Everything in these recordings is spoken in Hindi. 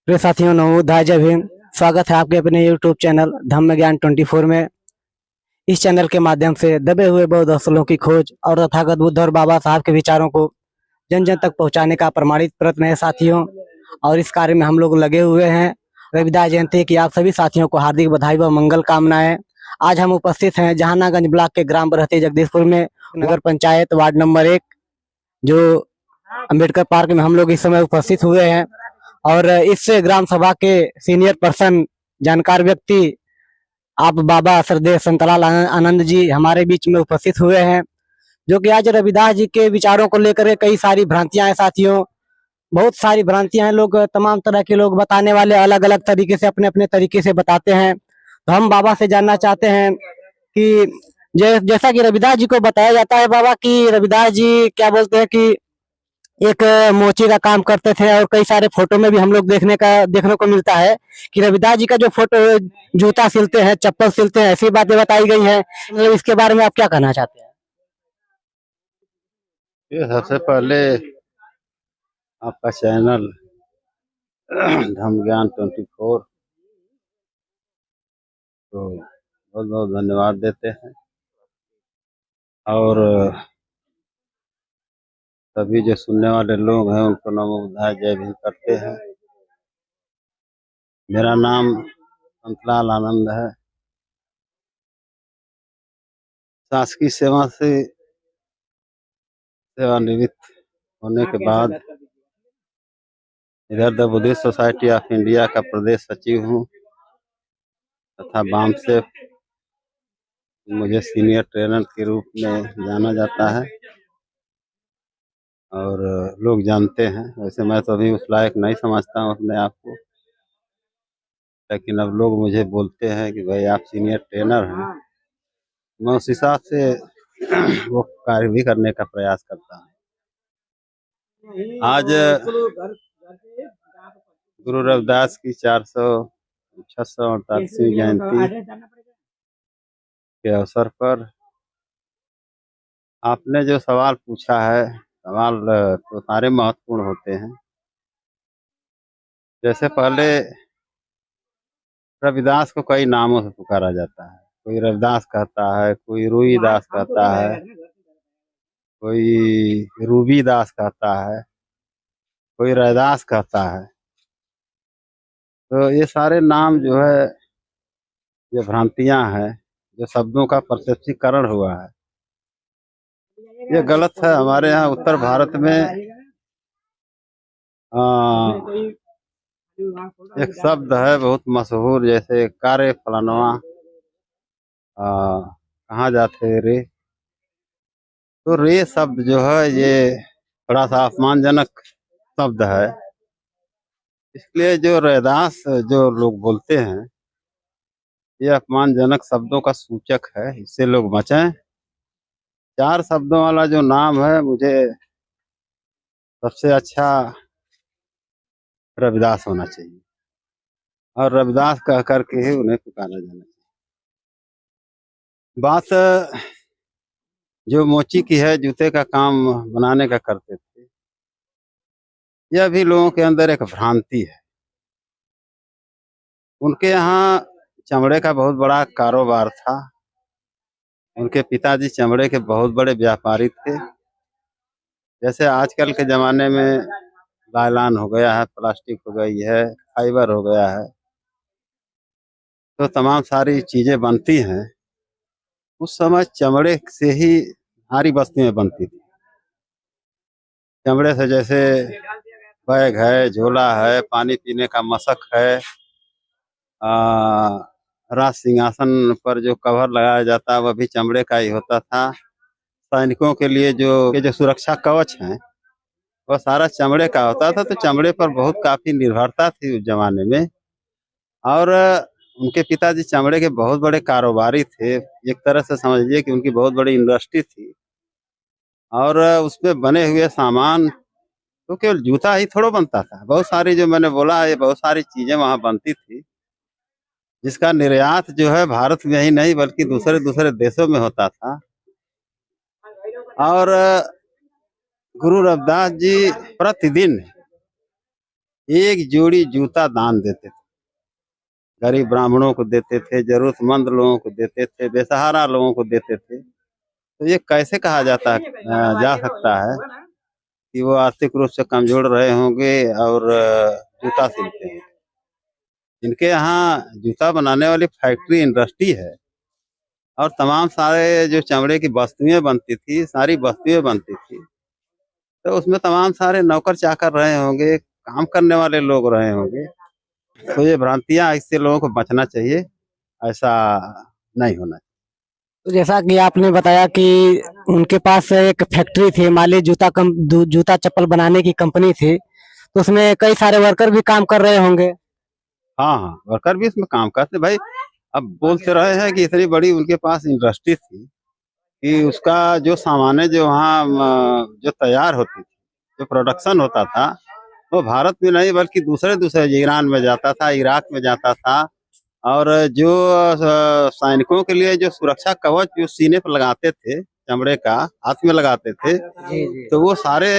प्रिय साथियों, नमोदाय, जय भीम। स्वागत है आपके अपने यूट्यूब चैनल धम्म ज्ञान 24 में। इस चैनल के माध्यम से दबे हुए बौद्ध असूलों की खोज और तथागत बुद्ध और बाबा साहब के विचारों को जन जन तक पहुंचाने का प्रमाणित प्रयत्न है साथियों। और इस कार्य में हम लोग लगे हुए हैं। रविदास जयंती की आप सभी साथियों को हार्दिक बधाई व मंगल कामनाएं। आज हम उपस्थित हैं जहानागंज ब्लॉक के ग्राम बरहती जगदीशपुर में, नगर पंचायत वार्ड नंबर 1, जो अम्बेडकर पार्क में हम लोग इस समय उपस्थित हुए हैं। और इस ग्राम सभा के सीनियर पर्सन, जानकार व्यक्ति आप बाबा श्रद्धेय संतलाल आनंद जी हमारे बीच में उपस्थित हुए हैं, जो कि आज रविदास जी के विचारों को लेकर कई सारी भ्रांतियां हैं साथियों। बहुत सारी भ्रांतियां हैं, लोग तमाम तरह के लोग बताने वाले अलग अलग तरीके से अपने अपने तरीके से बताते हैं। तो हम बाबा से जानना चाहते हैं कि जैसा कि रविदास जी को बताया जाता है बाबा, कि रविदास जी क्या बोलते हैं कि एक मोची का काम करते थे। और कई सारे फोटो में भी हम लोग देखने को मिलता है कि रविदास जी का जो फोटो, जूता सिलते हैं, चप्पल सिलते हैं, ऐसी बातें बताई गई हैं। मतलब इसके बारे में आप क्या कहना चाहते हैं? ये सबसे पहले आपका चैनल धम्म ज्ञान 24 तो बहुत बहुत धन्यवाद देते हैं। और सभी जो सुनने वाले लोग हैं उनको नमो बुद्धाय जय भीम करते हैं। मेरा नाम संतलाल आनंद है। शासकीय सेवा से सेवानिवृत्त होने के बाद इधर the Buddhist society of India का प्रदेश सचिव हूँ तथा बामसेफ मुझे सीनियर ट्रेनर के रूप में जाना जाता है और लोग जानते हैं। वैसे मैं तो अभी उस लायक नहीं समझता हूँ अपने आप को, लेकिन अब लोग मुझे बोलते हैं कि भाई आप सीनियर ट्रेनर हैं। मैं उस हिसाब से वो कार्य भी करने का प्रयास करता हूँ। आज गुरु रविदास की 648वीं जयंती के अवसर पर आपने जो सवाल पूछा है, सवाल तो सारे महत्वपूर्ण होते हैं। जैसे पहले रविदास को कई नामों से पुकारा जाता है। कोई रविदास कहता है, कोई रूई दास कहता है, कोई रूबी दास कहता है, कोई रैदास कहता है। तो ये सारे नाम जो है, ये भ्रांतियां हैं, जो शब्दों का प्रत्यक्षीकरण हुआ है, ये गलत है। हमारे यहाँ उत्तर भारत में एक शब्द है बहुत मशहूर, जैसे कार्य फलानवा, कहाँ जाते रे। तो रे शब्द जो है ये थोड़ा सा अपमानजनक शब्द है। इसलिए जो रैदास जो लोग बोलते हैं, ये अपमानजनक शब्दों का सूचक है, इससे लोग बचें। 4 शब्दों वाला जो नाम है, मुझे सबसे अच्छा रविदास होना चाहिए और रविदास कह करके ही उन्हें पुकारा जाना चाहिए। बात जो मोची की है, जूते का काम बनाने का करते थे, यह भी लोगों के अंदर एक भ्रांति है। उनके यहाँ चमड़े का बहुत बड़ा कारोबार था। उनके पिताजी चमड़े के बहुत बड़े व्यापारी थे। जैसे आजकल के ज़माने में लाइलॉन हो गया है, प्लास्टिक हो गई है, फाइबर हो गया है, तो तमाम सारी चीज़ें बनती हैं। उस समय चमड़े से ही सारी वस्तुएं बनती थी। चमड़े से जैसे बैग है, झोला है, पानी पीने का मशक है, राज सिंहासन पर जो कवर लगाया जाता है वह भी चमड़े का ही होता था। सैनिकों के लिए जो ये जो सुरक्षा कवच हैं, वह सारा चमड़े का होता था। तो चमड़े पर बहुत काफ़ी निर्भरता थी उस जमाने में। और उनके पिताजी चमड़े के बहुत बड़े कारोबारी थे। एक तरह से समझिए कि उनकी बहुत बड़ी इंडस्ट्री थी। और उसमें बने हुए सामान तो केवल जूता ही थोड़ा बनता था, बहुत सारी जो मैंने बोला है, बहुत सारी चीज़ें वहाँ बनती थी, जिसका निर्यात जो है भारत में ही नहीं बल्कि दूसरे दूसरे देशों में होता था। और गुरु रविदास जी प्रतिदिन एक जोड़ी जूता दान देते थे, गरीब ब्राह्मणों को देते थे, जरूरतमंद लोगों को देते थे, बेसहारा लोगों को देते थे। तो ये कैसे कहा जा सकता है कि वो आर्थिक रूप से कमजोर रहे होंगे और जूता सिलते हैं। इनके यहाँ जूता बनाने वाली फैक्ट्री इंडस्ट्री है और तमाम सारे जो चमड़े की वस्तुएं बनती थी, सारी वस्तुएं बनती थी। तो उसमें तमाम सारे नौकर चाकर रहे होंगे, काम करने वाले लोग रहे होंगे। तो ये भ्रांतियां, इससे लोगों को बचना चाहिए, ऐसा नहीं होना चाहिए। तो जैसा कि आपने बताया कि उनके पास एक फैक्ट्री थी, माली जूता चप्पल बनाने की कंपनी थी, तो उसमें कई सारे वर्कर भी काम कर रहे होंगे। हाँ हाँ, वर्कर भी इसमें काम करते भाई। अब बोलते रहे हैं कि इतनी बड़ी उनके पास इंडस्ट्री थी कि उसका जो सामान है, जो वहाँ जो तैयार होती थी, जो प्रोडक्शन होता था, वो भारत में नहीं बल्कि दूसरे दूसरे ईरान में जाता था, इराक में जाता था। और जो सैनिकों के लिए जो सुरक्षा कवच जो सीने पर लगाते थे, चमड़े का हाथ में लगाते थे, जी जी। तो वो सारे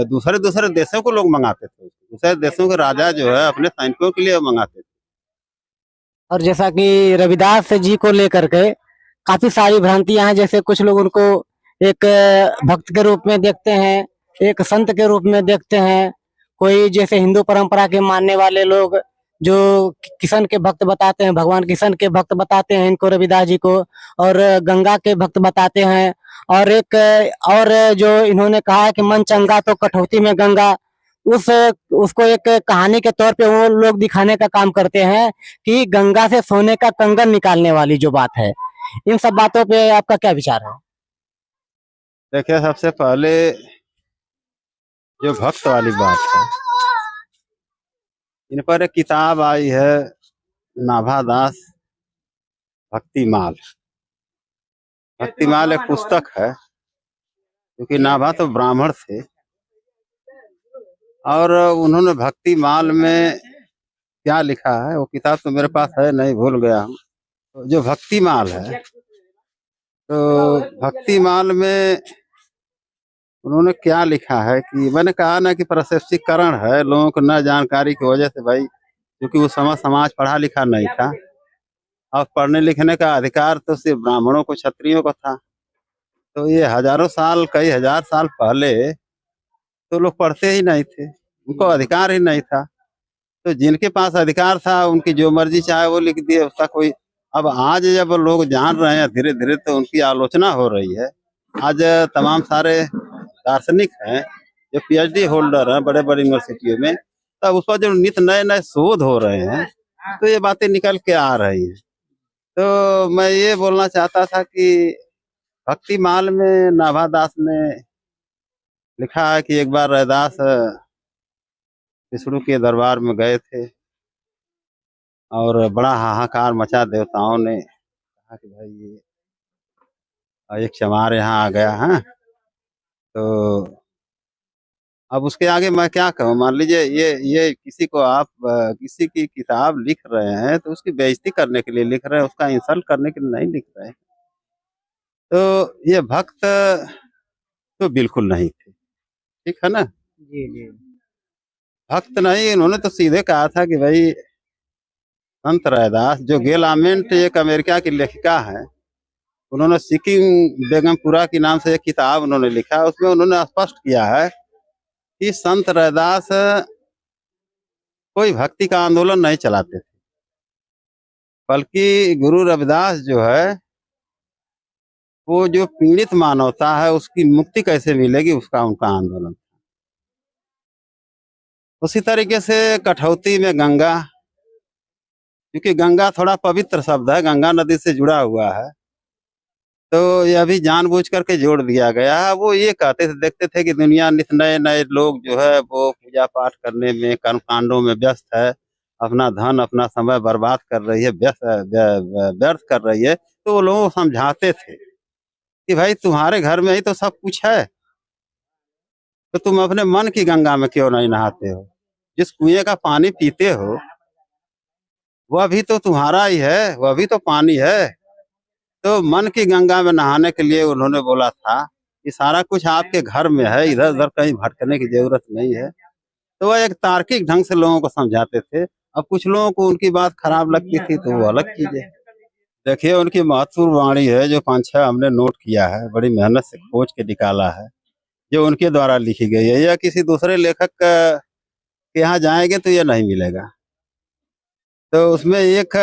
दूसरे दूसरे देशों को लोग मंगाते थे। दूसरे देशों के राजा जो है अपने सैनिकों के लिए मंगाते थे। और जैसा कि रविदास जी को लेकर के काफी सारी भ्रांतियां हैं, जैसे कुछ लोग उनको एक भक्त के रूप में देखते हैं, एक संत के रूप में देखते हैं। कोई जैसे हिंदू परंपरा के मानने वाले लोग जो किशन के भक्त बताते हैं, भगवान किशन के भक्त बताते हैं इनको, रविदास जी को, और गंगा के भक्त बताते हैं। और एक और जो इन्होंने कहा है कि मन चंगा तो कठौती में गंगा, उस उसको एक कहानी के तौर पे वो लोग दिखाने का काम करते हैं कि गंगा से सोने का कंगन निकालने वाली जो बात है। इन सब बातों पे आपका क्या विचार है? देखिए, सबसे पहले जो भक्त वाली बात है, इन पर एक किताब आई है, नाभादास भक्तिमाल। भक्तिमाल एक पुस्तक है, क्योंकि नाभा तो ब्राह्मण थे और उन्होंने भक्तिमाल में क्या लिखा है, वो किताब तो मेरे पास है नहीं, भूल गया हूँ। तो जो भक्तिमाल है, तो भक्तिमाल में उन्होंने क्या लिखा है कि मैंने कहा ना कि प्रशिक्षीकरण है लोगों को न जानकारी की वजह से भाई, क्योंकि उस समय समाज पढ़ा लिखा नहीं था और पढ़ने लिखने का अधिकार तो सिर्फ ब्राह्मणों को, क्षत्रियों को था। तो ये हजारों साल, कई हजार साल पहले तो लोग पढ़ते ही नहीं थे, उनको अधिकार ही नहीं था। तो जिनके पास अधिकार था उनकी जो मर्जी चाहे वो लिख दिए, उसका कोई। अब आज जब लोग जान रहे हैं धीरे धीरे, तो उनकी आलोचना हो रही है। आज तमाम सारे दार्शनिक हैं जो पीएचडी होल्डर हैं बड़े बड़े यूनिवर्सिटियों में, तब उस पर जो नित नए नए शोध हो रहे हैं, तो ये बातें निकल के आ रही हैं। तो मैं ये बोलना चाहता था कि भक्तिमाल में नाभादास ने लिखा है कि एक बार रैदास विष्णु के दरबार में गए थे और बड़ा हाहाकार मचा। देवताओं ने कहा कि भाई ये एक चमार यहाँ आ गया है। तो अब उसके आगे मैं क्या कहूँ, मान लीजिए ये किसी को आप किसी की किताब लिख रहे हैं तो उसकी बेइज्जती करने के लिए लिख रहे हैं, उसका इंसल्ट करने के लिए नहीं लिख रहे हैं। तो ये भक्त तो बिल्कुल नहीं थे, ठीक है ना। जी जी। भक्त नहीं, इन्होंने तो सीधे कहा था कि भाई संत रैदास, जो गेल आमेंट एक अमेरिका की लेखिका है, उन्होंने सिकिम बेगमपुरा के नाम से एक किताब उन्होंने लिखा है। उसमें उन्होंने स्पष्ट किया है कि संत रैदास कोई भक्ति का आंदोलन नहीं चलाते थे, बल्कि गुरु रविदास जो है वो जो पीड़ित मानवता है उसकी मुक्ति कैसे मिलेगी, उसका उनका आंदोलन। उसी तरीके से कठौती में गंगा, क्योंकि गंगा थोड़ा पवित्र शब्द है, गंगा नदी से जुड़ा हुआ है, तो यह भी जानबूझ करके जोड़ दिया गया है। वो ये कहते थे, देखते थे कि दुनिया नित नए नए लोग जो है वो पूजा पाठ करने में, कर्म कांडों में व्यस्त है, अपना धन अपना समय बर्बाद कर रही है, व्यर्थ कर रही है। तो वो लोगों को समझाते थे कि भाई तुम्हारे घर में ही तो सब कुछ है, तो तुम अपने मन की गंगा में क्यों नहीं नहाते हो? जिस कुएं का पानी पीते हो वह भी तो तुम्हारा ही है, वह भी तो पानी है। तो मन की गंगा में नहाने के लिए उन्होंने बोला था कि सारा कुछ आपके घर में है, इधर उधर कहीं भटकने की जरूरत नहीं है। तो वह एक तार्किक ढंग से लोगों को समझाते थे। अब कुछ लोगों को उनकी बात खराब लगती थी तो वो अलग चीज है। देखिए उनकी महत्वपूर्ण वाणी है जो 5-6 हमने नोट किया है, बड़ी मेहनत से खोज के निकाला है, जो उनके द्वारा लिखी गई है, या किसी दूसरे लेखक के यहाँ जाएंगे तो ये नहीं मिलेगा। तो उसमें एक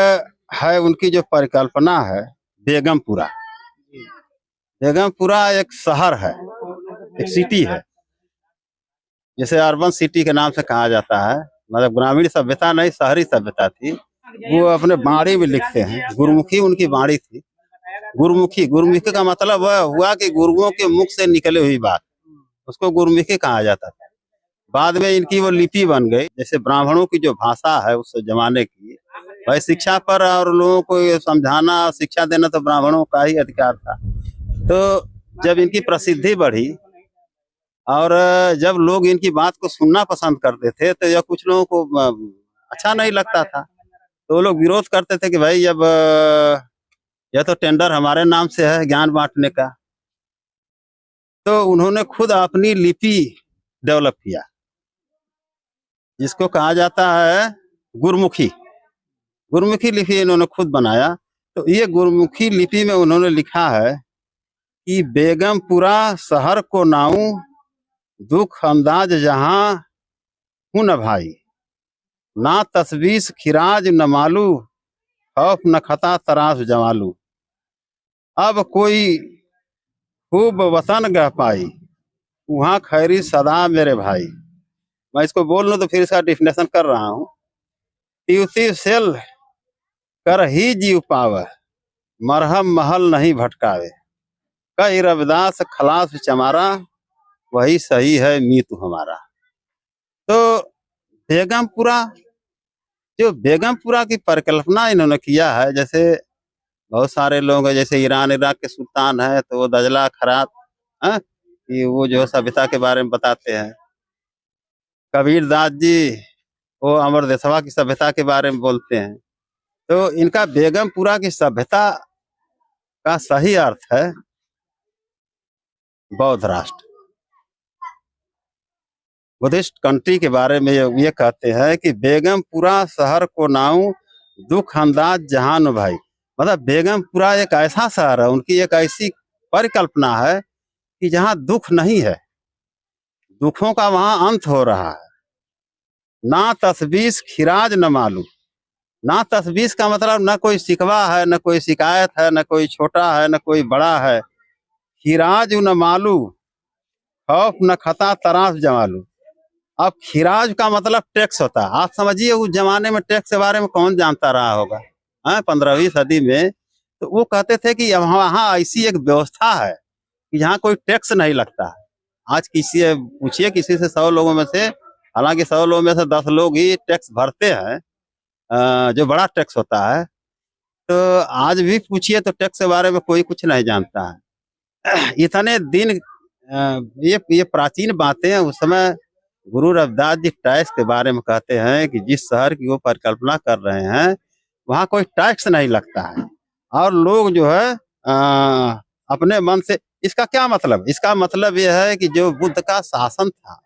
है उनकी जो परिकल्पना है, बेगमपुरा। बेगमपुरा एक शहर है, एक सिटी है, जिसे अर्बन सिटी के नाम से कहा जाता है। मतलब ग्रामीण सभ्यता नहीं, शहरी सभ्यता थी। वो अपने बाणी में लिखते हैं, गुरुमुखी उनकी बाणी थी। गुरुमुखी, गुरुमुखी का मतलब वह हुआ कि गुरुओं के मुख से निकली हुई बात, उसको गुरुमुखी कहा जाता था। बाद में इनकी वो लिपि बन गई। जैसे ब्राह्मणों की जो भाषा है उस जमाने की, भाई शिक्षा पर और लोगों को ये समझाना, शिक्षा देना तो ब्राह्मणों का ही अधिकार था। तो जब इनकी प्रसिद्धि बढ़ी और जब लोग इनकी बात को सुनना पसंद करते थे, तो यह कुछ लोगों को अच्छा नहीं लगता था। तो वो लोग विरोध करते थे कि भाई अब यह तो टेंडर हमारे नाम से है ज्ञान बांटने का। तो उन्होंने खुद अपनी लिपि डेवलप किया, जिसको कहा जाता है गुरुमुखी। गुरुमुखी लिपि इन्होंने खुद बनाया। तो ये गुरुमुखी लिपि में उन्होंने लिखा है कि बेगमपुरा शहर को नाऊ, दुख अंदाज जहां हूं न भाई, ना तस्वीस खिराज न मालू, खौफ न खता तराश जमालू। अब कोई खूब वतन गह पाई, वहां खैरी सदा मेरे भाई। मैं इसको बोल लूं तो फिर इसका डिफिनेशन कर रहा हूँ। तीव तीव सेल कर ही जीव पावे, मरहम महल नहीं भटकावे। कई रविदास खलास चमारा, वही सही है मीतु हमारा। तो बेगमपुरा, जो बेगमपुरा की परिकल्पना इन्होंने किया है, जैसे बहुत सारे लोग हैं, जैसे ईरान इराक के सुल्तान है तो वो दजला खरात, हाँ, कि वो जो सभ्यता के बारे में बताते हैं। कबीर दास जी वो अमर देशवा की सभ्यता के बारे में बोलते हैं। तो इनका बेगमपुरा की सभ्यता का सही अर्थ है बौद्ध राष्ट्र, बुद्धिस्ट कंट्री के बारे में ये कहते हैं कि बेगमपुरा शहर को नाऊ, दुख अंदाज जहान भाई। मतलब बेगमपुरा एक ऐसा शहर है, उनकी एक ऐसी परिकल्पना है कि जहाँ दुख नहीं है, दुखों का वहां अंत हो रहा है। ना तस्बीस खिराज न मालूम, ना तस्बीस का मतलब न कोई शिकवा है, न कोई शिकायत है, न कोई छोटा है, न कोई बड़ा है। खिराज न मालू, खौफ न खता तराश जमालू। अब खिराज का मतलब टैक्स होता है। आप समझिए उस जमाने में टैक्स के बारे में कौन जानता रहा होगा, 15वीं सदी में। तो वो कहते थे कि वहाँ ऐसी एक व्यवस्था है कि यहाँ कोई टैक्स नहीं लगता है। आज किसी पूछिए किसी से 100 लोगों में से, हालांकि 100 लोगों में से 10 लोग ही टैक्स भरते हैं, जो बड़ा टैक्स होता है। तो आज भी पूछिए तो टैक्स के बारे में कोई कुछ नहीं जानता है। इतने दिन ये प्राचीन बातें हैं। उस समय गुरु रविदास जी टैक्स के बारे में कहते हैं कि जिस शहर की वो परिकल्पना कर रहे हैं वहाँ कोई टैक्स नहीं लगता है, और लोग जो है अपने मन से। इसका क्या मतलब? इसका मतलब यह है कि जो बुद्ध का शासन था,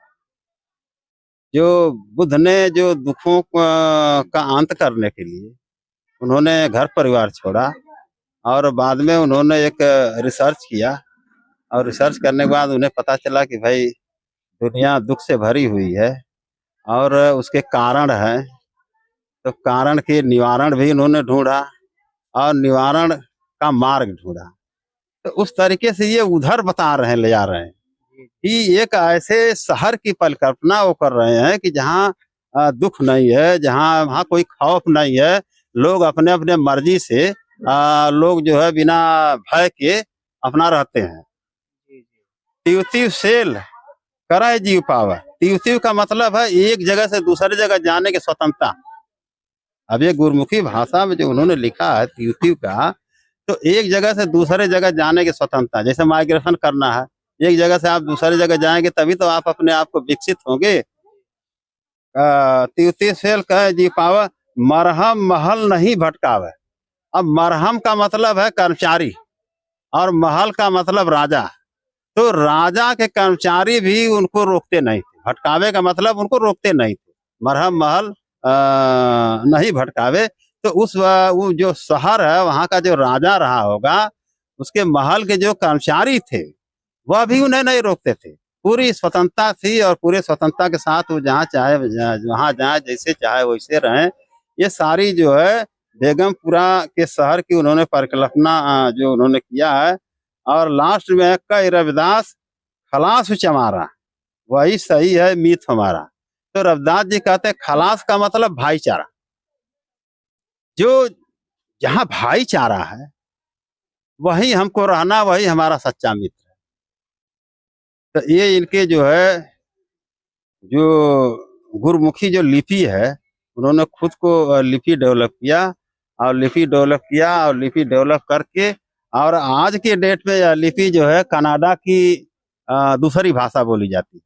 जो बुद्ध ने जो दुखों का अंत करने के लिए उन्होंने घर परिवार छोड़ा, और बाद में उन्होंने एक रिसर्च किया, और रिसर्च करने के बाद उन्हें पता चला कि भाई दुनिया दुख से भरी हुई है और उसके कारण हैं। तो कारण के निवारण भी उन्होंने ढूंढा और निवारण का मार्ग ढूंढा। तो उस तरीके से ये उधर बता रहे हैं, ले जा रहे हैं कि एक ऐसे शहर की परिकल्पना वो कर रहे हैं कि जहाँ दुख नहीं है, जहाँ वहाँ कोई खौफ नहीं है। लोग अपने अपने मर्जी से लोग जो है बिना भय के अपना रहते हैं। तीव तीव सेल करे जीव पावा। तीव तीव का मतलब है एक जगह से दूसरी जगह जाने की स्वतंत्रता। अब ये गुरुमुखी भाषा में जो उन्होंने लिखा है तीव तीव का, तो एक जगह से दूसरे जगह जाने की स्वतंत्रता। जैसे माइग्रेशन करना है, एक जगह से आप दूसरी जगह जाएंगे तभी तो आप अपने आप को विकसित होंगे। तीव तीव सेल कहे जी पावा, मरहम महल नहीं भटकावे। अब मरहम का मतलब है कर्मचारी और महल का मतलब राजा। तो राजा के कर्मचारी भी उनको रोकते नहीं थे, भटकावे का मतलब उनको रोकते नहीं थे, मरहम महल नहीं भटकावे। तो वो जो शहर है वहाँ का जो राजा रहा होगा, उसके महल के जो कर्मचारी थे वह भी उन्हें नहीं रोकते थे। पूरी स्वतंत्रता थी और पूरे स्वतंत्रता के साथ वो जहाँ चाहे वहाँ जाए, जैसे चाहे वैसे रहें। ये सारी जो है बेगमपुरा के शहर की उन्होंने परिकल्पना जो उन्होंने किया है। और लास्ट में कई रविदास खलास चमारा, वही सही है मीत हमारा। तो रविदास जी कहते हैं खलास का मतलब भाईचारा, जो जहाँ भाईचारा है वही हमको रहना, वही हमारा सच्चा मित्र है। तो ये इनके जो है जो गुरुमुखी जो लिपि है, उन्होंने खुद को लिपि डेवलप किया और लिपि डेवलप करके, और आज के डेट में यह लिपि जो है कनाडा की दूसरी भाषा बोली जाती है।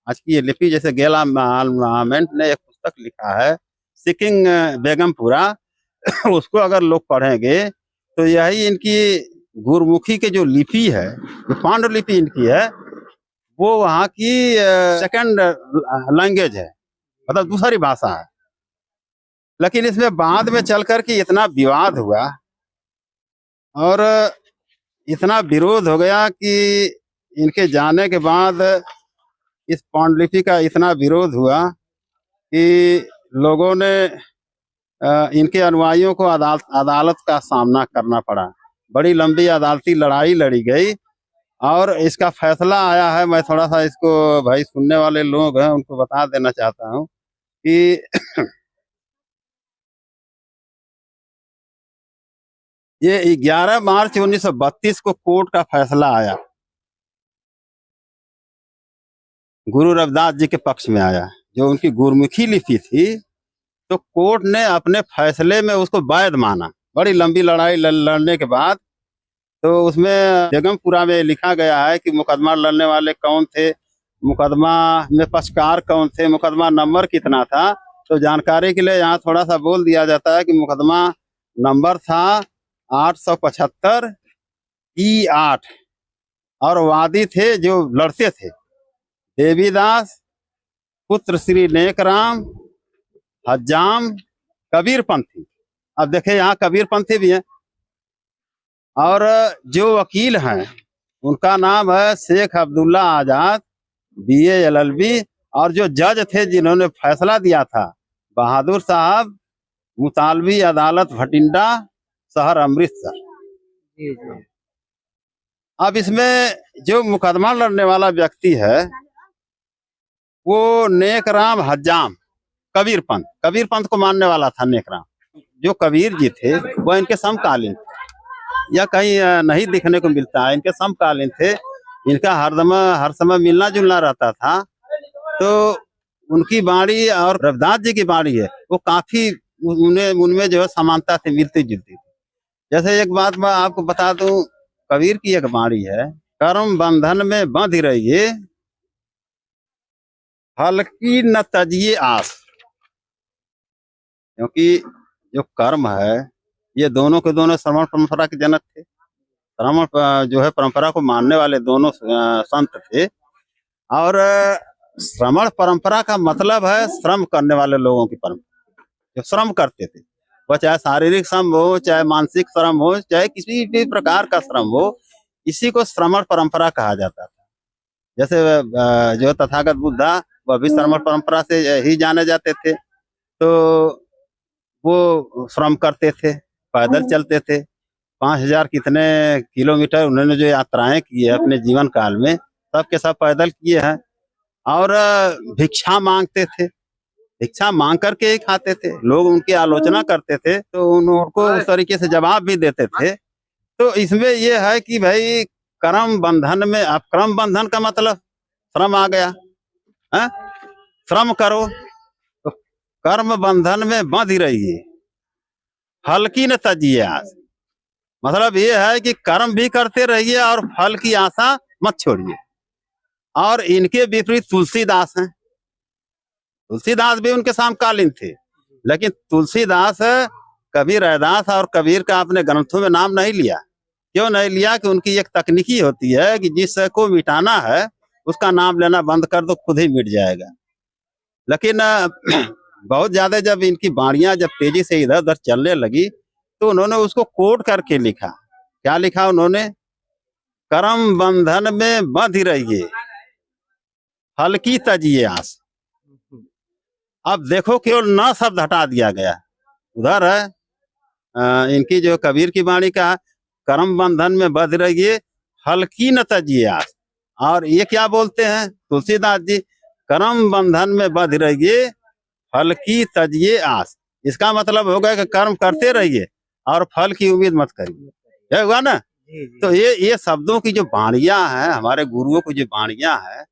आज की ये लिपि, जैसे गेला मालमेंट ने एक पुस्तक लिखा है सीकिंग बेगमपुरा, उसको अगर लोग पढ़ेंगे तो यही इनकी गुरुमुखी के जो लिपि है, जो पांडुलिपि इनकी है, वो वहाँ की सेकंड लैंग्वेज है, मतलब दूसरी भाषा है। लेकिन इसमें बाद में चल कर के इतना विवाद हुआ और इतना विरोध हो गया कि इनके जाने के बाद इस पांडुलिपि का इतना विरोध हुआ कि लोगों ने इनके अनुयायियों को अदालत का सामना करना पड़ा। बड़ी लंबी अदालती लड़ाई लड़ी गई और इसका फैसला आया है। मैं थोड़ा सा इसको भाई सुनने वाले लोग हैं उनको बता देना चाहता हूँ कि ये 11 मार्च 1932 को कोर्ट का फैसला आया, गुरु रविदास जी के पक्ष में आया, जो उनकी गुरुमुखी लिपि थी। तो कोर्ट ने अपने फैसले में उसको वैध माना। बड़ी लंबी लड़ाई लड़ने के बाद तो उसमें बेगमपुरा में लिखा गया है कि मुकदमा लड़ने वाले कौन थे, मुकदमा में पक्षकार कौन थे, मुकदमा नंबर कितना था। तो जानकारी के लिए यहाँ थोड़ा सा बोल दिया जाता है कि मुकदमा नंबर था 875 E8 और वादी थे जो लड़ते थे देवीदास पुत्र श्री नेकराम हज्जाम कबीरपंथी। अब देखे यहाँ कबीरपंथी भी हैं। और जो वकील हैं उनका नाम है शेख अब्दुल्ला आजाद BA LLB। और जो जज थे जिन्होंने फैसला दिया था बहादुर साहब मुतालबी अदालत भटिंडा शहर अमृतसर। अब इसमें जो मुकदमा लड़ने वाला व्यक्ति है वो नेकराम हज्जाम कबीरपंथ को मानने वाला था। नेकराम जो कबीर जी थे वो इनके समकालीन थे, या कहीं नहीं दिखने को मिलता है, इनके समकालीन थे। इनका हर समय मिलना जुलना रहता था। तो उनकी वाणी और रविदास जी की वाणी है वो काफी उनमें जो है समानता थी, मिलती जुलती थी। जैसे एक बात मैं आपको बता दूं, कबीर की एक वाणी है, कर्म बंधन में बंध रहिए हल्की न तजिए आस। क्योंकि जो कर्म है ये दोनों के दोनों श्रमण परंपरा के जनक थे। श्रमण जो है परंपरा को मानने वाले दोनों संत थे। और श्रमण परंपरा का मतलब है श्रम करने वाले लोगों की परंपरा, जो श्रम करते थे, वह चाहे शारीरिक श्रम हो, चाहे मानसिक श्रम हो, चाहे किसी भी प्रकार का श्रम हो, इसी को श्रमण परंपरा कहा जाता था। जैसे जो तथागत बुद्धा वह भी श्रमण परंपरा से ही जाने जाते थे। तो वो श्रम करते थे, पैदल चलते थे, 5000 कितने किलोमीटर उन्होंने जो यात्राएं की है अपने जीवन काल में, सब के सब पैदल किए हैं। और भिक्षा मांगते थे, भिक्षा मांग करके ही खाते थे। लोग उनकी आलोचना करते थे तो उनको उस तरीके से जवाब भी देते थे। तो इसमें ये है कि भाई कर्म बंधन में, अब कर्म बंधन का मतलब श्रम आ गया है, श्रम करो तो कर्म बंधन में बंध ही रहिए हल्की न तजिए आस। मतलब ये है कि कर्म भी करते रहिए और फल की आशा मत छोड़िए। और इनके विपरीत तुलसीदास हैं। तुलसीदास भी उनके समकालीन थे, लेकिन तुलसीदास कबीर रैदास और कबीर का अपने ग्रंथों में नाम नहीं लिया। क्यों नहीं लिया? कि उनकी एक तकनीकी होती है कि जिस को मिटाना है उसका नाम लेना बंद कर दो, खुद ही मिट जाएगा। लेकिन बहुत ज्यादा जब इनकी बाणियां जब तेजी से इधर उधर चलने लगी तो उन्होंने उसको कोट करके लिखा। क्या लिखा उन्होंने? कर्म बंधन में बंध रहिए, फल की तजिए आस। अब देखो केवल न शब्द हटा दिया गया। उधर है इनकी जो कबीर की वाणी का, कर्म बंधन में बंध रहिए, फल की न तजिए आस। और ये क्या बोलते हैं तुलसीदास जी? कर्म बंधन में बंध रहिए, फल की तजिए आस। इसका मतलब होगा कि कर्म करते रहिए और फल की उम्मीद मत करिए। यह हुआ ना? तो ये शब्दों की जो वाणियां हैं, हमारे गुरुओं की जो वाणियां हैं,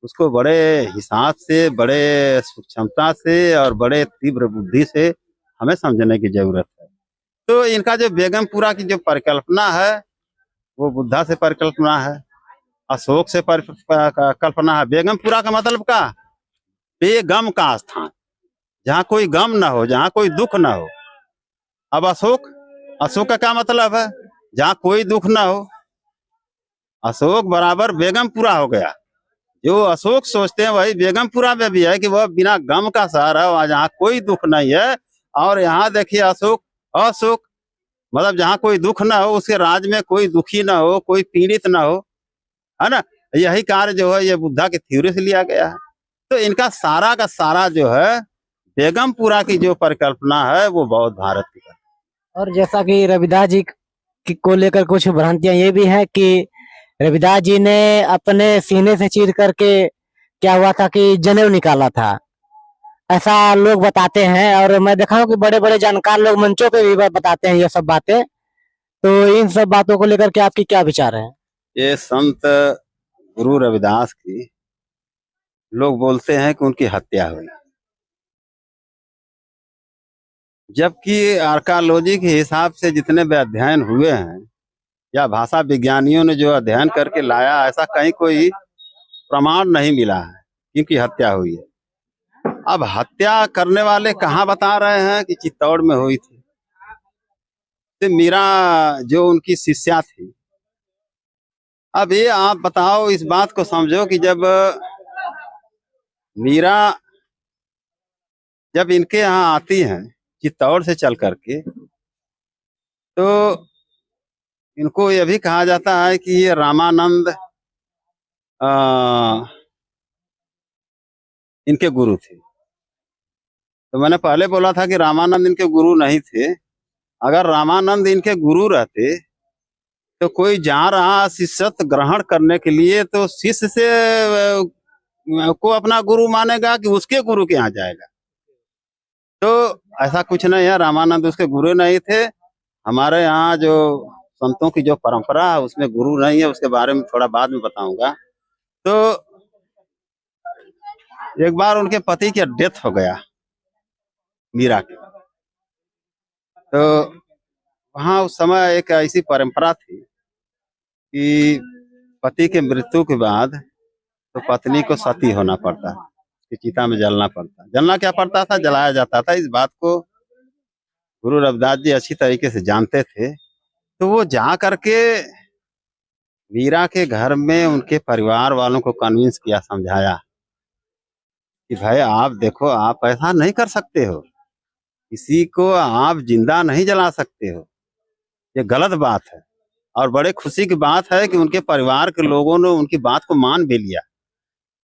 उसको बड़े हिसाब से, बड़े सूक्ष्मता से और बड़े तीव्र बुद्धि से हमें समझने की जरूरत है। तो इनका जो बेगमपुरा की जो परिकल्पना है वो बुद्धा से परिकल्पना है, अशोक से कल्पना है। बेगमपुरा का मतलब का बेगम का स्थान, जहाँ कोई गम ना हो, जहाँ कोई दुख ना हो। अब अशोक, अशोक का क्या मतलब है? जहाँ कोई दुख ना हो। अशोक बराबर बेगमपुरा हो गया। जो अशोक सोचते हैं वही बेगमपुरा में भी है कि वह बिना गम का शहर है, वहां जहाँ कोई दुख नहीं है। और यहाँ देखिए अशोक, अशोक मतलब जहाँ कोई दुख ना हो, उसके राज में कोई दुखी ना हो, कोई पीड़ित ना हो, है ना। यही कार्य जो है ये बुद्धा की थ्योरी से लिया गया है। तो इनका सारा का सारा जो है बेगमपुरा की जो परिकल्पना है वो बौद्ध भारत की है। और जैसा कि रविदास जी को लेकर कुछ भ्रांतियां ये भी है कि रविदास जी ने अपने सीने से चीर करके क्या हुआ था कि जनेऊ निकाला था, ऐसा लोग बताते हैं। और मैं देखा हूँ कि बड़े बड़े जानकार लोग मंचों पे भी बताते हैं ये सब बातें। तो इन सब बातों को लेकर के आपकी क्या विचार है? ये संत गुरु रविदास की लोग बोलते हैं कि उनकी हत्या हुई, जबकि आर्कियोलॉजी के हिसाब से जितने भी अध्ययन हुए हैं या भाषा विज्ञानियों ने जो अध्ययन करके लाया, ऐसा कहीं कोई प्रमाण नहीं मिला है कि इनकी हत्या हुई है। अब हत्या करने वाले कहाँ बता रहे हैं कि चित्तौड़ में हुई थी। तो मीरा जो उनकी शिष्या थी, अब ये आप बताओ, इस बात को समझो कि जब मीरा जब इनके यहाँ आती हैं चित्तौड़ से चल करके, तो इनको यह भी कहा जाता है कि ये रामानंद इनके गुरु थे। तो मैंने पहले बोला था कि रामानंद इनके गुरु नहीं थे। अगर रामानंद इनके गुरु रहते तो कोई जा रहा शिष्यत्व ग्रहण करने के लिए तो शिष्य से को अपना गुरु मानेगा कि उसके गुरु के यहाँ जाएगा? तो ऐसा कुछ नहीं है, रामानंद उसके गुरु नहीं थे। हमारे यहाँ जो संतों की जो परंपरा है उसमें गुरु नहीं है, उसके बारे में थोड़ा बाद में बताऊंगा। तो एक बार उनके पति की डेथ हो गया मीरा की। तो वहाँ उस समय एक ऐसी परंपरा थी कि पति के मृत्यु के बाद तो पत्नी को सती होना पड़ता, कि चिता में जलना पड़ता। जलना क्या पड़ता था? जलाया जाता था। इस बात को गुरु रविदास जी अच्छी तरीके से जानते थे। तो वो जा करके मीरा के घर में उनके परिवार वालों को कन्विंस किया, समझाया कि भाई आप देखो, आप ऐसा नहीं कर सकते हो, किसी को आप जिंदा नहीं जला सकते हो, ये गलत बात है। और बड़े खुशी की बात है कि उनके परिवार के लोगों ने उनकी बात को मान भी लिया,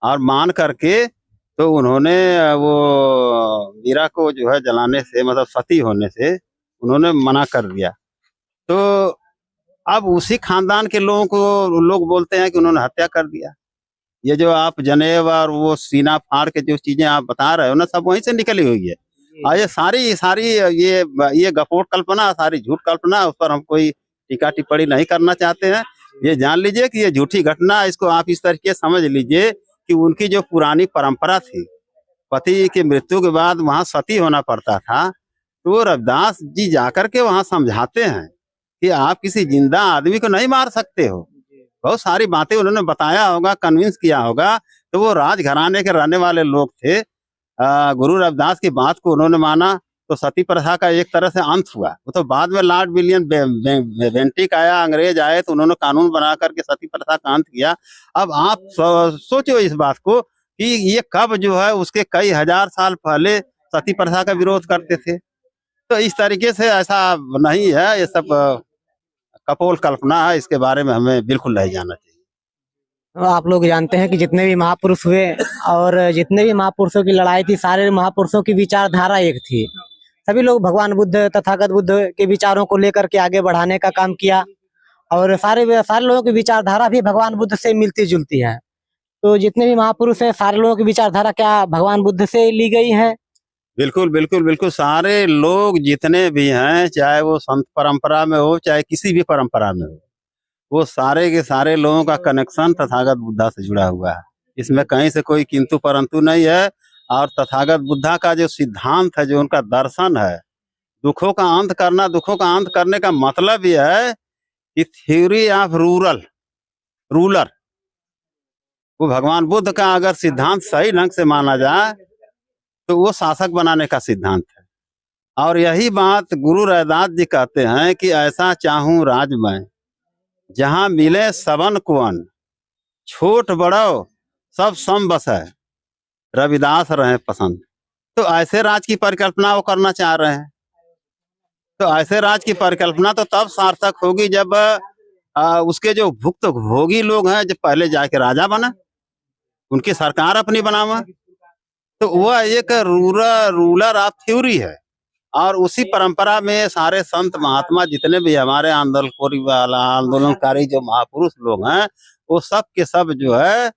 और मान करके तो उन्होंने वो मीरा को जो है जलाने से, मतलब सती होने से उन्होंने मना कर दिया। तो अब उसी खानदान के लोगों को लोग बोलते हैं कि उन्होंने हत्या कर दिया। ये जो आप जनेब और वो सीना फाड़ के जो चीजें आप बता रहे हो ना, सब वहीं से निकली हुई है। और ये सारी ये गपोट कल्पना, सारी झूठ कल्पना, उस पर हम कोई टीका टिप्पणी नहीं करना चाहते हैं। ये जान लीजिए कि ये झूठी घटना, इसको आप इस तरीके समझ लीजिए कि उनकी जो पुरानी परंपरा थी, पति की मृत्यु के बाद वहां सती होना पड़ता था। तो रविदास जी जाकर के वहां समझाते हैं कि आप किसी जिंदा आदमी को नहीं मार सकते हो। बहुत सारी बातें उन्होंने बताया होगा, कन्विंस किया होगा। तो वो राजघराने के रहने वाले लोग थे। गुरु रविदास की बात को उन्होंने माना, तो सती प्रथा का एक तरह से अंत हुआ। वो तो बाद में लॉर्ड विलियम बेंटिक आया, अंग्रेज आए तो उन्होंने कानून बना करके सती प्रथा का अंत किया। अब आप सोचो इस बात को कि ये कब जो है उसके कई हजार साल पहले सती प्रथा का विरोध करते थे। तो इस तरीके से ऐसा नहीं है, ये सब कपोल कल्पना है, इसके बारे में हमें बिल्कुल नहीं जानना चाहिए। तो आप लोग जानते हैं कि जितने भी महापुरुष हुए और जितने भी महापुरुषों की लड़ाई थी, सारे महापुरुषों की विचारधारा एक थी। सभी लोग भगवान बुद्ध, तथागत बुद्ध के विचारों को लेकर के आगे बढ़ाने का काम किया और सारे लोगों की विचारधारा भी भगवान बुद्ध से मिलती जुलती है। तो जितने भी महापुरुष हैं, सारे लोगों की विचारधारा क्या भगवान बुद्ध से ली गई है? बिल्कुल बिल्कुल बिल्कुल, सारे लोग जितने भी हैं, चाहे वो संत परंपरा में हो चाहे किसी भी परंपरा में हो, वो सारे के सारे लोगों का कनेक्शन तथागत बुद्धा से जुड़ा हुआ है। इसमें कहीं से कोई किंतु परंतु नहीं है। और तथागत बुद्धा का जो सिद्धांत है, जो उनका दर्शन है, दुखों का अंत करना, दुखों का अंत करने का मतलब यह है कि थ्योरी ऑफ रूलर, वो भगवान बुद्ध का अगर सिद्धांत सही ढंग से माना जाए तो वो शासक बनाने का सिद्धांत है। और यही बात गुरु रैदास जी कहते हैं कि ऐसा चाहूं राज में जहां मिले सबन कुवन, छोट बड़ो सब सम बस है, रविदास रहे पसंद। तो ऐसे राज की परिकल्पना वो करना चाह रहे हैं। तो ऐसे राज की परिकल्पना तो तब सार्थक होगी जब उसके जो भुक्त भोगी लोग हैं, जब पहले जाके राजा बना, उनकी सरकार अपनी बनावा, तो वह एक रूलर ऑफ थ्योरी है। और उसी परंपरा में सारे संत महात्मा जितने भी हमारे आंदोलनकारी जो महापुरुष लोग हैं, वो सब के सब जो है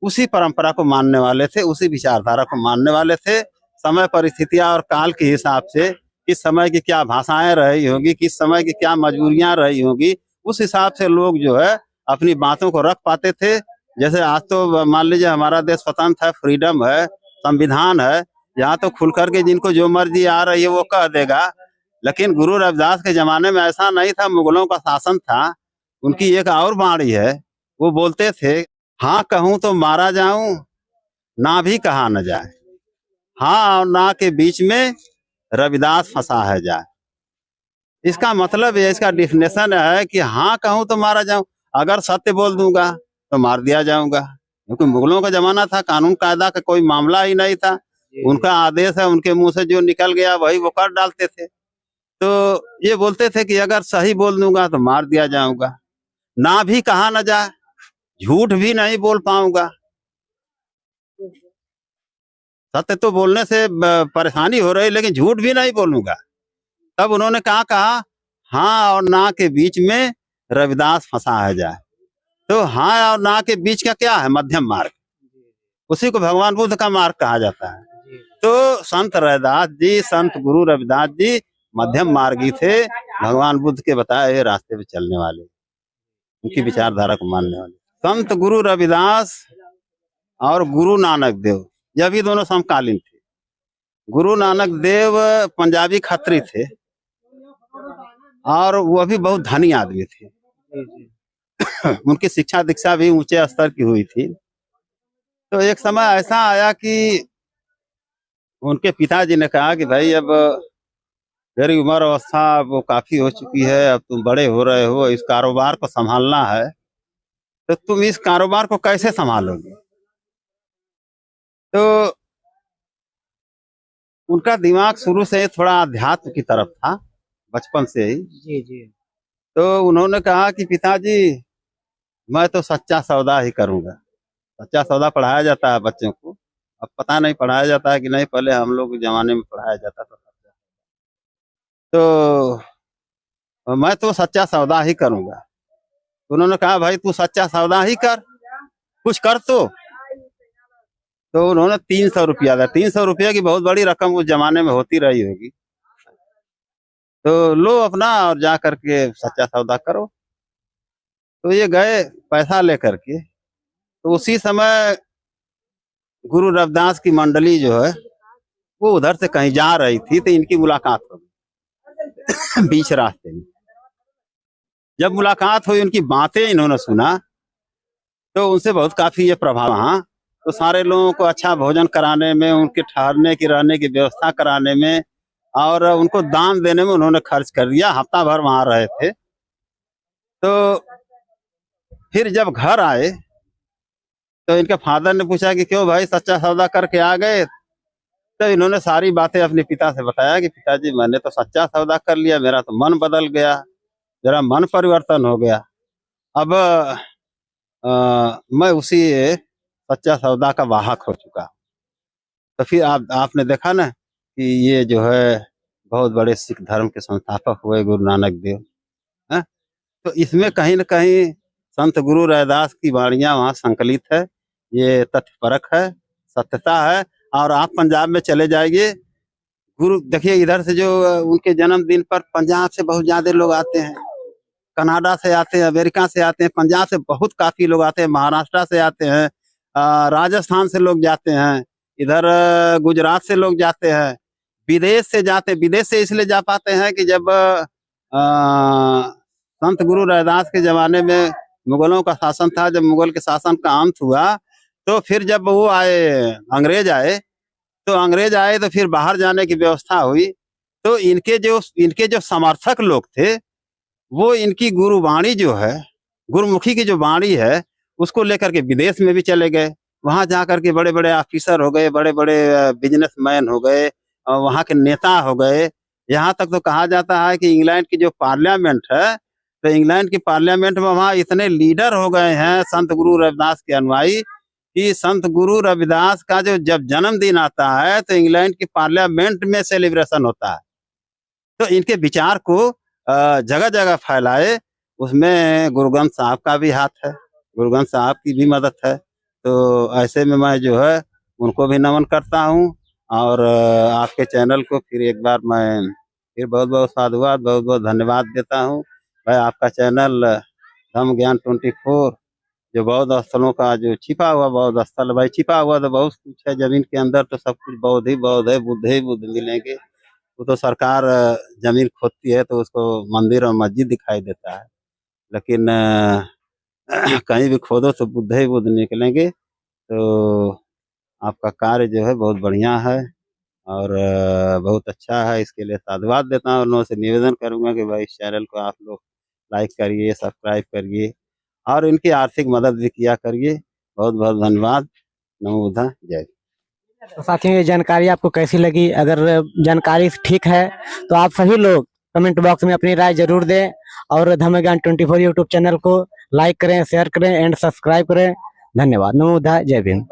उसी परंपरा को मानने वाले थे, उसी विचारधारा को मानने वाले थे। समय परिस्थितियां और काल के हिसाब से किस समय की क्या भाषाएं रही होगी, किस समय की क्या मजबूरियां रही होगी, उस हिसाब से लोग जो है अपनी बातों को रख पाते थे। जैसे आज तो मान लीजिए हमारा देश स्वतंत्र है, फ्रीडम है, संविधान है, यहाँ तो खुल करके जिनको जो मर्जी आ रही है वो कह देगा। लेकिन गुरु रविदास के जमाने में ऐसा नहीं था, मुगलों का शासन था। उनकी एक और वाणी है, वो बोलते थे, हाँ कहूं तो मारा जाऊं, ना भी कहा न जाए, हाँ और ना के बीच में रविदास फंसा है जाए। इसका मतलब है, इसका डिफिनेशन है कि हाँ कहूं तो मारा जाऊं, अगर सत्य बोल दूंगा तो मार दिया जाऊंगा। क्योंकि मुगलों का जमाना था, कानून कायदा का कोई मामला ही नहीं था। उनका आदेश है, उनके मुंह से जो निकल गया वही वो कर डालते थे। तो ये बोलते थे कि अगर सही बोल दूंगा तो मार दिया जाऊंगा, ना भी कहा न जाए, झूठ भी नहीं बोल पाऊंगा। सत्य तो बोलने से परेशानी हो रही, लेकिन झूठ भी नहीं बोलूंगा। तब उन्होंने कहा हाँ और ना के बीच में रविदास फंसा है जाए। तो हाँ और ना के बीच का क्या है? मध्यम मार्ग, उसी को भगवान बुद्ध का मार्ग कहा जाता है। तो संत रैदास जी, संत गुरु रविदास जी मध्यम मार्गी थे, भगवान बुद्ध के बताए रास्ते पे चलने वाले, उनकी विचारधारा को मानने वाले। संत गुरु रविदास और गुरु नानक देव, यह भी दोनों समकालीन थे। गुरु नानक देव पंजाबी खत्री थे और वह भी बहुत धनी आदमी थे। उनकी शिक्षा दीक्षा भी ऊंचे स्तर की हुई थी। तो एक समय ऐसा आया कि उनके पिताजी ने कहा कि भाई अब तेरी उम्र अवस्था वो काफी हो चुकी है, अब तुम बड़े हो रहे हो, इस कारोबार को संभालना है, तो तुम इस कारोबार को कैसे संभालोगे? तो उनका दिमाग शुरू से थोड़ा अध्यात्म की तरफ था, बचपन से ही। जी जी। तो उन्होंने कहा कि पिताजी मैं तो सच्चा सौदा ही करूंगा। सच्चा सौदा पढ़ाया जाता है बच्चों को, अब पता नहीं पढ़ाया जाता है कि नहीं, पहले हम लोग के जमाने में पढ़ाया जाता था। तो मैं तो सच्चा सौदा ही करूंगा। तो उन्होंने कहा भाई तू सच्चा सौदा ही कर, कुछ कर। तो उन्होंने 300 रुपया दिया। 300 रुपया की बहुत बड़ी रकम उस जमाने में होती रही होगी। तो लो अपना और जा करके सच्चा सौदा करो। तो ये गए पैसा लेकर के। तो उसी समय गुरु रविदास की मंडली जो है वो उधर से कहीं जा रही थी, तो इनकी मुलाकात हो गई बीच रास्ते में। जब मुलाकात हुई, उनकी बातें इन्होंने सुना, तो उनसे बहुत काफी ये प्रभाव। हाँ, तो सारे लोगों को अच्छा भोजन कराने में, उनके ठहरने की रहने की व्यवस्था कराने में, और उनको दान देने में उन्होंने खर्च कर दिया। हफ्ता भर वहां रहे थे। तो फिर जब घर आए तो इनके फादर ने पूछा कि क्यों भाई, सच्चा सौदा करके आ गए? तो इन्होंने सारी बातें अपने पिता से बताया कि पिताजी, मैंने तो सच्चा सौदा कर लिया, मेरा तो मन बदल गया, मेरा मन परिवर्तन हो गया। अब मैं उसी सच्चा सौदा का वाहक हो चुका। तो फिर आपने देखा ना कि ये जो है बहुत बड़े सिख धर्म के संस्थापक हुए गुरु नानक देव। हैं? तो इसमें कहीं न कहीं संत गुरु रैदास की वाणियां वहाँ संकलित है। ये तथ्यपरक है, सत्यता है। और आप पंजाब में चले जाइए, गुरु देखिए, इधर से जो उनके जन्मदिन पर पंजाब से बहुत ज्यादा लोग आते हैं, कनाडा से आते हैं, अमेरिका से आते हैं, पंजाब से बहुत काफी लोग आते हैं, महाराष्ट्र से आते हैं, राजस्थान से लोग जाते हैं, इधर गुजरात से लोग जाते हैं, विदेश से जाते हैं। विदेश से इसलिए जा पाते हैं कि जब संत गुरु रैदास के जमाने में मुगलों का शासन था, जब मुगल के शासन का अंत हुआ तो फिर जब वो आए, अंग्रेज आए, तो अंग्रेज आए तो फिर बाहर जाने की व्यवस्था हुई। तो इनके जो समर्थक लोग थे, वो इनकी गुरुवाणी जो है, गुरुमुखी की जो वाणी है, उसको लेकर के विदेश में भी चले गए। वहां जाकर के बड़े बड़े ऑफिसर हो गए, बड़े बड़े बिजनेसमैन हो गए, और वहां के नेता हो गए। यहाँ तक तो कहा जाता है कि इंग्लैंड की जो पार्लियामेंट है, तो इंग्लैंड की पार्लियामेंट में वहां इतने लीडर हो गए हैं संत गुरु रविदास के अनुयायी कि संत गुरु रविदास का जो जब जन्मदिन आता है तो इंग्लैंड की पार्लियामेंट में सेलिब्रेशन होता है। तो इनके विचार को जगह जगह फैलाए, उसमें गुरु ग्रंथ साहब का भी हाथ है, गुरु ग्रंथ साहब की भी मदद है। तो ऐसे में मैं जो है उनको भी नमन करता हूँ। और आपके चैनल को फिर एक बार मैं फिर बहुत बहुत साधुवाद, बहुत बहुत धन्यवाद देता हूँ। भाई, आपका चैनल धम्म ज्ञान 24, जो बौद्ध स्थलों का जो छिपा हुआ बौद्ध स्थल, भाई छिपा हुआ तो बहुत कुछ है जमीन के अंदर, तो सब कुछ बौद्ध ही बौद्ध है, बुद्ध ही बुद्ध मिलेंगे। वो तो सरकार जमीन खोदती है तो उसको मंदिर और मस्जिद दिखाई देता है, लेकिन कहीं भी खोदो तो बुद्ध ही बुद्ध निकलेंगे। तो आपका कार्य जो है बहुत बढ़िया है और बहुत अच्छा है। इसके लिए साधुवाद देता हूँ और लोगों से निवेदन करूंगा कि भाई इस चैनल को आप लोग लाइक करिए, सब्सक्राइब करिए और इनकी आर्थिक मदद भी किया करिए। बहुत बहुत धन्यवाद। नमो बुद्धाय, जय। तो साथियों, ये जानकारी आपको कैसी लगी? अगर जानकारी ठीक है तो आप सभी लोग कमेंट बॉक्स में अपनी राय जरूर दें और धम्म ज्ञान 24 यूट्यूब चैनल को लाइक करें, शेयर करें एंड सब्सक्राइब करें। धन्यवाद। नमो बुद्धाय, जय भीम।